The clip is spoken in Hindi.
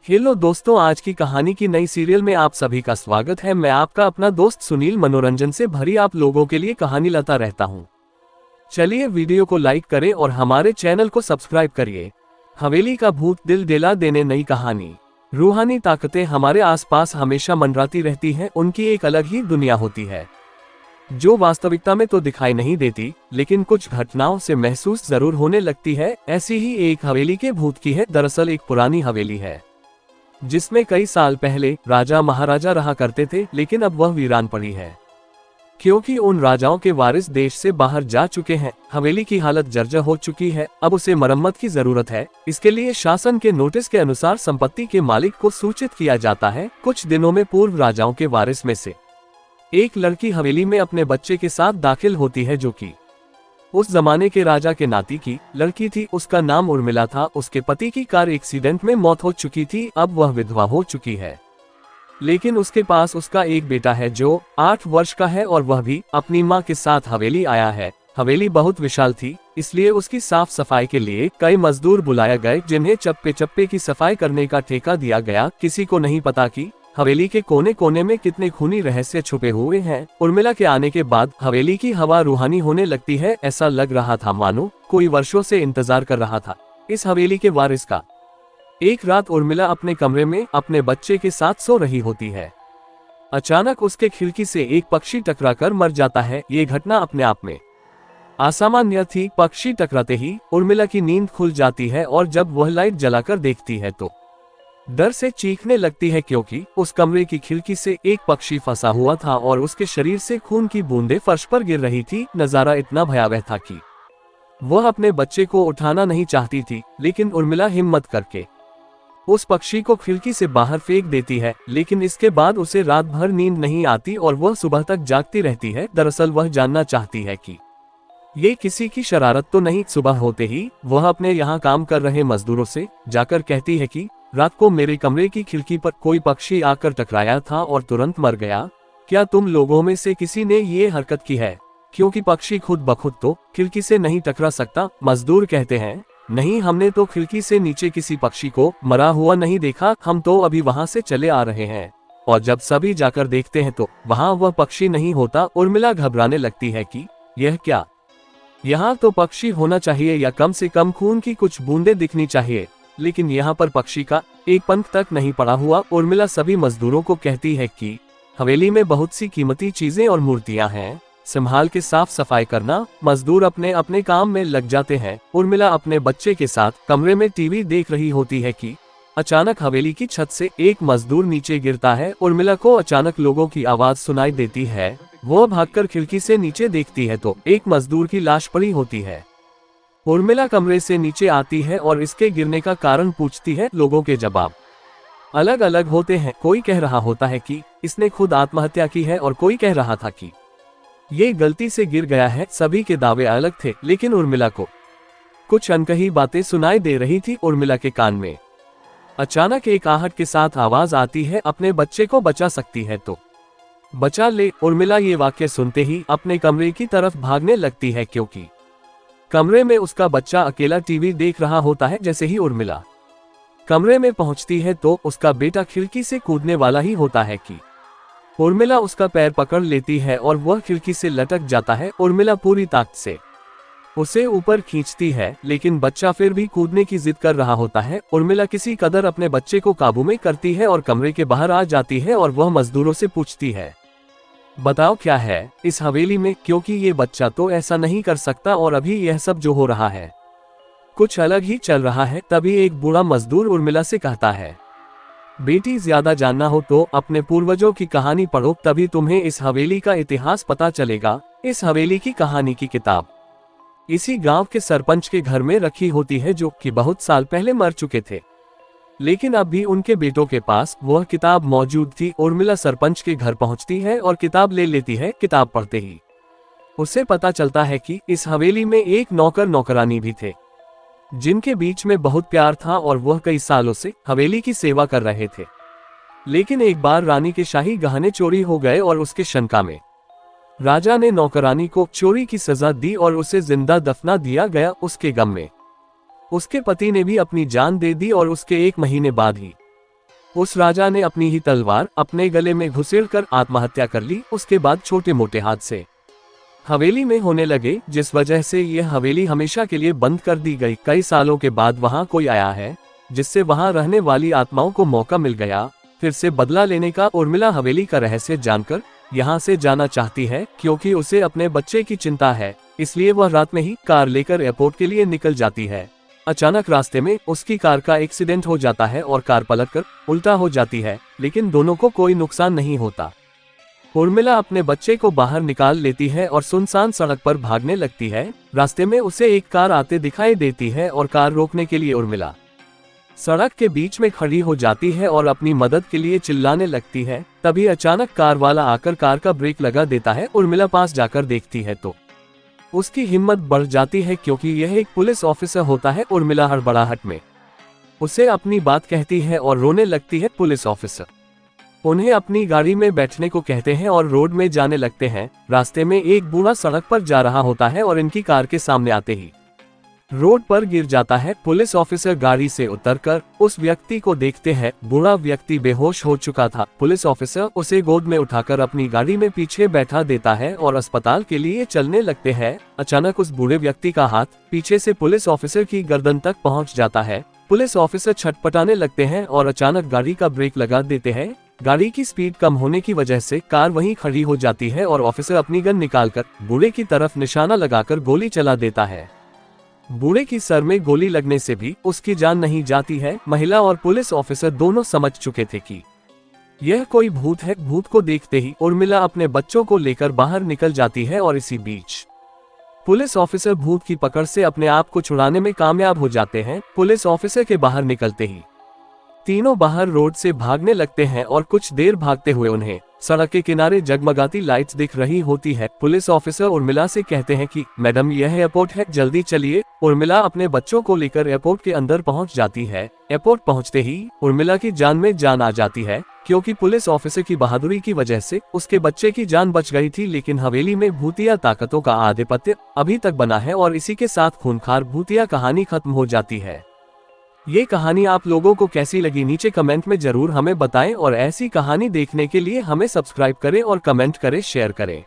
हेलो दोस्तों, आज की कहानी की नई सीरियल में आप सभी का स्वागत है। मैं आपका अपना दोस्त सुनील मनोरंजन से भरी आप लोगों के लिए कहानी लाता रहता हूं। चलिए वीडियो को लाइक करें और हमारे चैनल को सब्सक्राइब करिए। हवेली का भूत, दिल दिला देने नई कहानी। रूहानी ताकतें हमारे आसपास हमेशा मंडराती रहती हैं। उनकी एक अलग ही दुनिया होती है जो वास्तविकता में तो दिखाई नहीं देती, लेकिन कुछ घटनाओं से महसूस जरूर होने लगती है। ऐसी ही एक हवेली के भूत की है। दरअसल एक पुरानी हवेली है जिसमें कई साल पहले राजा महाराजा रहा करते थे, लेकिन अब वह वीरान पड़ी है क्योंकि उन राजाओं के वारिस देश से बाहर जा चुके हैं। हवेली की हालत जर्जर हो चुकी है। अब उसे मरम्मत की जरूरत है। इसके लिए शासन के नोटिस के अनुसार संपत्ति के मालिक को सूचित किया जाता है। कुछ दिनों में पूर्व राजाओं के वारिस में से एक लड़की हवेली में अपने बच्चे के साथ दाखिल होती है, जो कि उस जमाने के राजा के नाती की लड़की थी। उसका नाम उर्मिला था। उसके पति की कार एक्सीडेंट में मौत हो चुकी थी। अब वह विधवा हो चुकी है, लेकिन उसके पास उसका एक बेटा है जो 8 वर्ष का है और वह भी अपनी मां के साथ हवेली आया है। हवेली बहुत विशाल थी, इसलिए उसकी साफ सफाई के लिए कई मजदूर बुलाए गए, जिन्हें चप्पे चप्पे की सफाई करने का ठेका दिया गया। किसी को नहीं पता कि हवेली के कोने कोने में कितने खूनी रहस्य छुपे हुए हैं। उर्मिला के आने के बाद हवेली की हवा रूहानी होने लगती है। ऐसा लग रहा था मानो कोई वर्षों से इंतजार कर रहा था इस हवेली के वारिस का। एक रात उर्मिला अपने कमरे में अपने बच्चे के साथ सो रही होती है। अचानक उसके खिड़की से एक पक्षी टकराकर मर जाता है। ये घटना अपने आप में असामान्य थी। पक्षी टकराते ही उर्मिला की नींद खुल जाती है और जब वह लाइट जलाकर देखती है तो डर से चीखने लगती है, क्योंकि उस कमरे की खिड़की से एक पक्षी फंसा हुआ था और उसके शरीर से खून की बूंदें फर्श पर गिर रही थी। नजारा इतना भयावह था कि वह अपने बच्चे को उठाना नहीं चाहती थी, लेकिन उर्मिला हिम्मत करके उस पक्षी को खिड़की से बाहर फेंक देती है। लेकिन इसके बाद उसे रात भर नींद नहीं आती और वह सुबह तक जागती रहती है। दरअसल वह जानना चाहती है कि ये किसी की शरारत तो नहीं। सुबह होते ही वह अपने यहाँ काम कर रहे मजदूरों से जाकर कहती है कि रात को मेरे कमरे की खिड़की पर कोई पक्षी आकर टकराया था और तुरंत मर गया। क्या तुम लोगों में से किसी ने ये हरकत की है? क्योंकि पक्षी खुद ब खुद तो खिड़की से नहीं टकरा सकता। मजदूर कहते हैं, नहीं, हमने तो खिड़की से नीचे किसी पक्षी को मरा हुआ नहीं देखा। हम तो अभी वहां से चले आ रहे हैं। और जब सभी जाकर देखते हैं तो वहां वह पक्षी नहीं होता। उर्मिला घबराने लगती है कि यह क्या, यहाँ तो पक्षी होना चाहिए या कम से कम खून की कुछ बूंदें दिखनी चाहिए, लेकिन यहाँ पर पक्षी का एक पंख तक नहीं पड़ा हुआ। उर्मिला सभी मजदूरों को कहती है कि हवेली में बहुत सी कीमती चीजें और मूर्तियां हैं, संभाल के साफ सफाई करना। मजदूर अपने अपने काम में लग जाते हैं। उर्मिला अपने बच्चे के साथ कमरे में टीवी देख रही होती है कि अचानक हवेली की छत से एक मजदूर नीचे गिरता है। उर्मिला को अचानक लोगों की आवाज सुनाई देती है। वह भागकर खिड़की से नीचे देखती है तो एक मजदूर की लाश पड़ी होती है। उर्मिला कमरे से नीचे आती है और इसके गिरने का कारण पूछती है। लोगों के जवाब अलग अलग होते हैं। कोई कह रहा होता है कि इसने खुद आत्महत्या की है और कोई कह रहा था कि ये गलती से गिर गया है। सभी के दावे अलग थे, लेकिन उर्मिला को कुछ अनकही बातें सुनाई दे रही थी। उर्मिला के कान में अचानक एक आहट के साथ आवाज आती है, अपने बच्चे को बचा सकती है तो बचा ले। उर्मिला ये वाक्य सुनते ही अपने कमरे की तरफ भागने लगती है, क्योंकि कमरे में उसका बच्चा अकेला टीवी देख रहा होता है। जैसे ही उर्मिला कमरे में पहुंचती है तो उसका बेटा खिड़की से कूदने वाला ही होता है कि उर्मिला उसका पैर पकड़ लेती है और वह खिड़की से लटक जाता है। उर्मिला पूरी ताकत से उसे ऊपर खींचती है, लेकिन बच्चा फिर भी कूदने की जिद कर रहा होता है। उर्मिला किसी कदर अपने बच्चे को काबू में करती है और कमरे के बाहर आ जाती है और वह मजदूरों से पूछती है, बताओ क्या है इस हवेली में, क्योंकि ये बच्चा तो ऐसा नहीं कर सकता और अभी यह सब जो हो रहा है कुछ अलग ही चल रहा है। तभी एक बूढ़ा मजदूर उर्मिला से कहता है, बेटी, ज्यादा जानना हो तो अपने पूर्वजों की कहानी पढ़ो, तभी तुम्हें इस हवेली का इतिहास पता चलेगा। इस हवेली की कहानी की किताब इसी गांव के सरपंच के घर में रखी होती है, जो कि बहुत साल पहले मर चुके थे, लेकिन अब भी उनके बेटों के पास वह किताब मौजूद थी। उर्मिला सरपंच के घर पहुंचती है और किताब ले लेती है। किताब पढ़ते ही उसे पता चलता है कि इस हवेली में एक नौकर नौकरानी भी थे, जिनके बीच में बहुत प्यार था और वह कई सालों से हवेली की सेवा कर रहे थे। लेकिन एक बार रानी के शाही गहने चोरी हो गए और उसके शंका में राजा ने नौकरानी को चोरी की सजा दी और उसे जिंदा दफना दिया गया। उसके गम में उसके पति ने भी अपनी जान दे दी और उसके 1 महीने बाद ही उस राजा ने अपनी ही तलवार अपने गले में घुसेड़कर आत्महत्या कर ली, उसके बाद छोटे मोटे हादसे हवेली में होने लगे, जिस वजह से यह हवेली हमेशा के लिए बंद कर दी गई। कई सालों के बाद वहां कोई आया है, जिससे वहां रहने वाली आत्माओं को मौका मिल गया फिर से बदला लेने का। उर्मिला हवेली का रहस्य जानकर यहाँ से जाना चाहती है, क्योंकि उसे अपने बच्चे की चिंता है, इसलिए वह रात में ही कार लेकर एयरपोर्ट के लिए निकल जाती है। अचानक रास्ते में उसकी कार का एक्सीडेंट हो जाता है और कार पलटकर उल्टा हो जाती है, लेकिन दोनों को कोई नुकसान नहीं होता। उर्मिला अपने बच्चे को बाहर निकाल लेती है और सुनसान सड़क पर भागने लगती है। रास्ते में उसे एक कार आते दिखाई देती है और कार रोकने के लिए उर्मिला सड़क के बीच में खड़ी हो जाती है और अपनी मदद के लिए चिल्लाने लगती है। तभी अचानक कार वाला आकर कार का ब्रेक लगा देता है। उर्मिला पास जाकर देखती है तो उसकी हिम्मत बढ़ जाती है, क्योंकि यह एक पुलिस ऑफिसर होता है। उर्मिला हड़बड़ाहट में उसे अपनी बात कहती है और रोने लगती है। पुलिस ऑफिसर उन्हें अपनी गाड़ी में बैठने को कहते हैं और रोड में जाने लगते हैं। रास्ते में एक बूढ़ा सड़क पर जा रहा होता है और इनकी कार के सामने आते ही रोड पर गिर जाता है। पुलिस ऑफिसर गाड़ी से उतरकर उस व्यक्ति को देखते हैं। बूढ़ा व्यक्ति बेहोश हो चुका था। पुलिस ऑफिसर उसे गोद में उठाकर अपनी गाड़ी में पीछे बैठा देता है और अस्पताल के लिए चलने लगते हैं। अचानक उस बूढ़े व्यक्ति का हाथ पीछे से पुलिस ऑफिसर की गर्दन तक पहुंच जाता है। पुलिस ऑफिसर छटपटाने लगते हैं और अचानक गाड़ी का ब्रेक लगा देते हैं। गाड़ी की स्पीड कम होने की वजह से कार वहीं खड़ी हो जाती है और ऑफिसर अपनी गन निकालकर बूढ़े की तरफ निशाना लगाकर गोली चला देता है। बूढ़े की सर में गोली लगने से भी उसकी जान नहीं जाती है। महिला और पुलिस ऑफिसर दोनों समझ चुके थे कि यह कोई भूत है। भूत को देखते ही उर्मिला अपने बच्चों को लेकर बाहर निकल जाती है और इसी बीच पुलिस ऑफिसर भूत की पकड़ से अपने आप को छुड़ाने में कामयाब हो जाते हैं। पुलिस ऑफिसर के बाहर निकलते ही तीनों बाहर रोड से भागने लगते हैं और कुछ देर भागते हुए उन्हें सड़क के किनारे जगमगाती लाइट्स दिख रही होती है। पुलिस ऑफिसर उर्मिला से कहते हैं कि मैडम, यह एयरपोर्ट है, जल्दी चलिए। उर्मिला अपने बच्चों को लेकर एयरपोर्ट के अंदर पहुंच जाती है। एयरपोर्ट पहुंचते ही उर्मिला की जान में जान आ जाती है, क्योंकि पुलिस ऑफिसर की बहादुरी की वजह से उसके बच्चे की जान बच गई थी। लेकिन हवेली में भूतिया ताकतों का आधिपत्य अभी तक बना है और इसी के साथ खूंखार भूतिया कहानी खत्म हो जाती है। ये कहानी आप लोगों को कैसी लगी नीचे कमेंट में जरूर हमें बताएं और ऐसी कहानी देखने के लिए हमें सब्सक्राइब करें और कमेंट करें, शेयर करें।